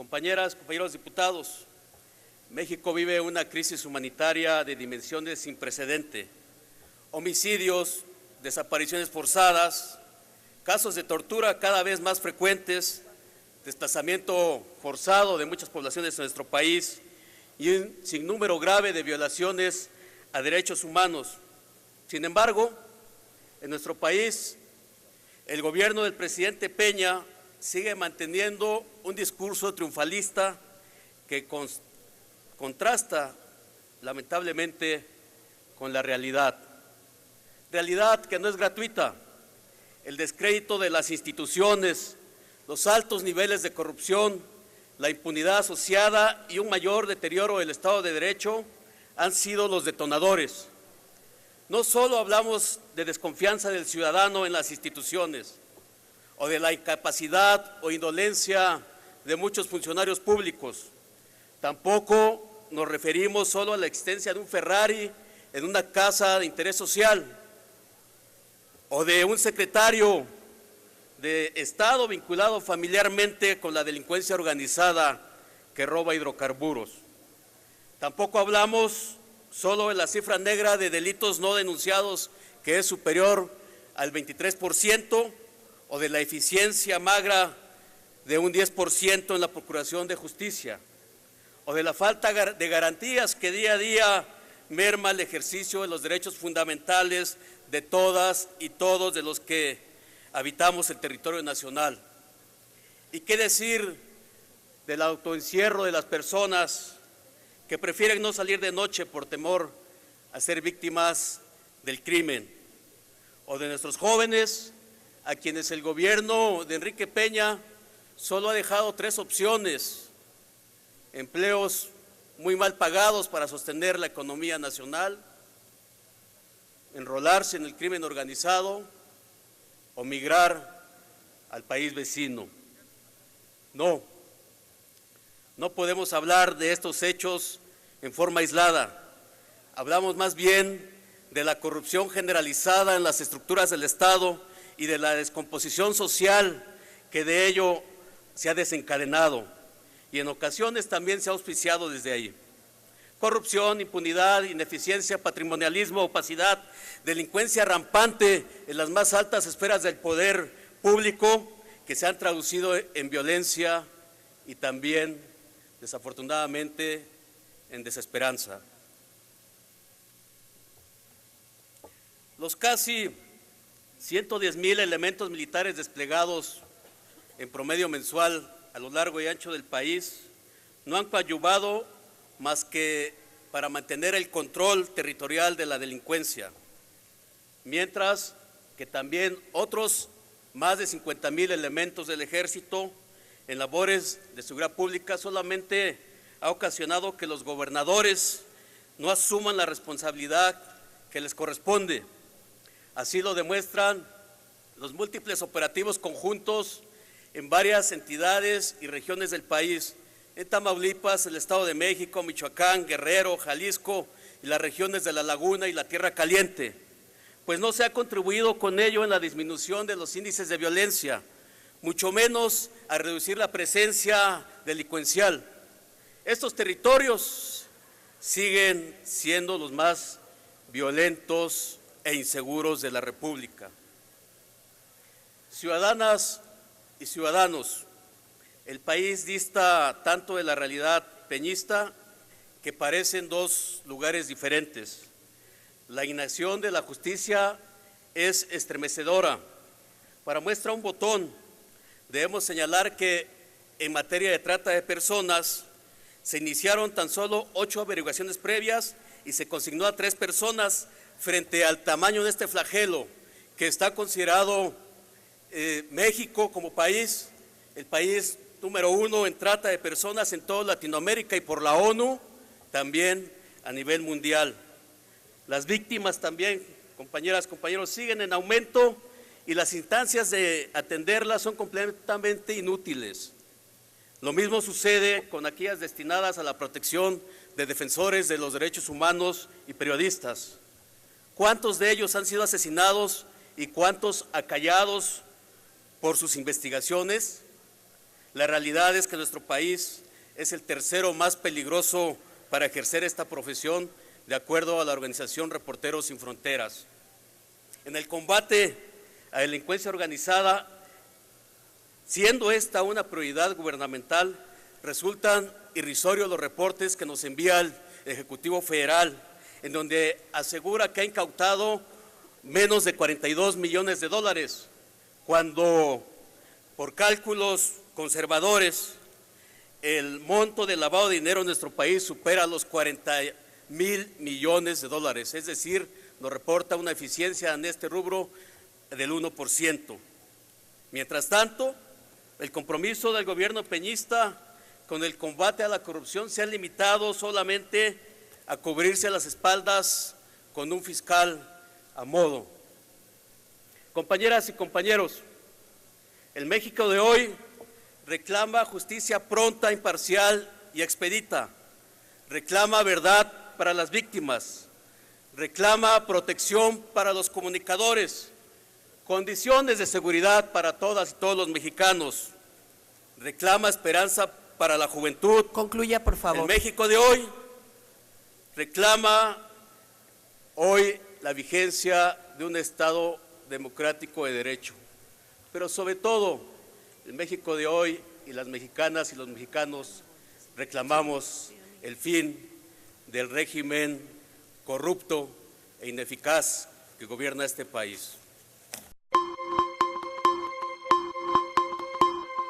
Compañeras, compañeros diputados, México vive una crisis humanitaria de dimensiones sin precedente. Homicidios, desapariciones forzadas, casos de tortura cada vez más frecuentes, desplazamiento forzado de muchas poblaciones en nuestro país y un sinnúmero grave de violaciones a derechos humanos. Sin embargo, en nuestro país, el gobierno del presidente Peña sigue manteniendo un discurso triunfalista que contrasta lamentablemente con la realidad. Realidad que no es gratuita. El descrédito de las instituciones, los altos niveles de corrupción, la impunidad asociada y un mayor deterioro del Estado de Derecho han sido los detonadores. No solo hablamos de desconfianza del ciudadano en las instituciones o de la incapacidad o indolencia de muchos funcionarios públicos, tampoco nos referimos solo a la existencia de un Ferrari en una casa de interés social o de un secretario de Estado vinculado familiarmente con la delincuencia organizada que roba hidrocarburos. Tampoco hablamos solo de la cifra negra de delitos no denunciados, que es superior al 23%, o de la eficiencia magra de un 10% en la Procuración de Justicia, o de la falta de garantías que día a día merma el ejercicio de los derechos fundamentales de todas y todos de los que habitamos el territorio nacional. ¿Y qué decir del autoencierro de las personas que prefieren no salir de noche por temor a ser víctimas del crimen? O de nuestros jóvenes a quienes el gobierno de Enrique Peña solo ha dejado 3 opciones: empleos muy mal pagados para sostener la economía nacional, enrolarse en el crimen organizado o migrar al país vecino. No podemos hablar de estos hechos en forma aislada. Hablamos más bien de la corrupción generalizada en las estructuras del Estado y de la descomposición social que de ello se ha desencadenado y en ocasiones también se ha auspiciado desde ahí. Corrupción, impunidad, ineficiencia, patrimonialismo, opacidad, delincuencia rampante en las más altas esferas del poder público que se han traducido en violencia y también, desafortunadamente, en desesperanza. Los casi 110,000 elementos militares desplegados en promedio mensual a lo largo y ancho del país no han coadyuvado más que para mantener el control territorial de la delincuencia, mientras que también otros más de 50,000 elementos del Ejército en labores de seguridad pública solamente ha ocasionado que los gobernadores no asuman la responsabilidad que les corresponde. Así lo demuestran los múltiples operativos conjuntos en varias entidades y regiones del país, en Tamaulipas, el Estado de México, Michoacán, Guerrero, Jalisco y las regiones de la Laguna y la Tierra Caliente, pues no se ha contribuido con ello en la disminución de los índices de violencia, mucho menos a reducir la presencia delincuencial. Estos territorios siguen siendo los más violentos e inseguros de la República. Ciudadanas y ciudadanos, el país dista tanto de la realidad peñista que parecen 2 lugares diferentes. La inacción de la justicia es estremecedora. Para muestra un botón, debemos señalar que en materia de trata de personas se iniciaron tan solo 8 averiguaciones previas y se consignó a 3 personas frente al tamaño de este flagelo que está considerado México como país, el país número 1 en trata de personas en toda Latinoamérica y por la ONU también a nivel mundial. Las víctimas también, compañeras, compañeros, siguen en aumento y las instancias de atenderlas son completamente inútiles. Lo mismo sucede con aquellas destinadas a la protección de defensores de los derechos humanos y periodistas. ¿Cuántos de ellos han sido asesinados y cuántos acallados por sus investigaciones? La realidad es que nuestro país es el tercero más peligroso para ejercer esta profesión, de acuerdo a la organización Reporteros Sin Fronteras. En el combate a la delincuencia organizada, siendo esta una prioridad gubernamental, resultan irrisorios los reportes que nos envía el Ejecutivo Federal, en donde asegura que ha incautado menos de 42 millones de dólares, cuando por cálculos conservadores el monto de lavado de dinero en nuestro país supera los 40,000 millones de dólares, es decir, nos reporta una eficiencia en este rubro del 1%. Mientras tanto, el compromiso del gobierno peñista con el combate a la corrupción se ha limitado solamente a cubrirse las espaldas con un fiscal a modo. Compañeras y compañeros, el México de hoy reclama justicia pronta, imparcial y expedita, reclama verdad para las víctimas, reclama protección para los comunicadores, condiciones de seguridad para todas y todos los mexicanos, reclama esperanza para la juventud. Concluya, por favor. El México de hoy reclama hoy la vigencia de un Estado democrático de derecho, pero sobre todo el México de hoy y las mexicanas y los mexicanos reclamamos el fin del régimen corrupto e ineficaz que gobierna este país.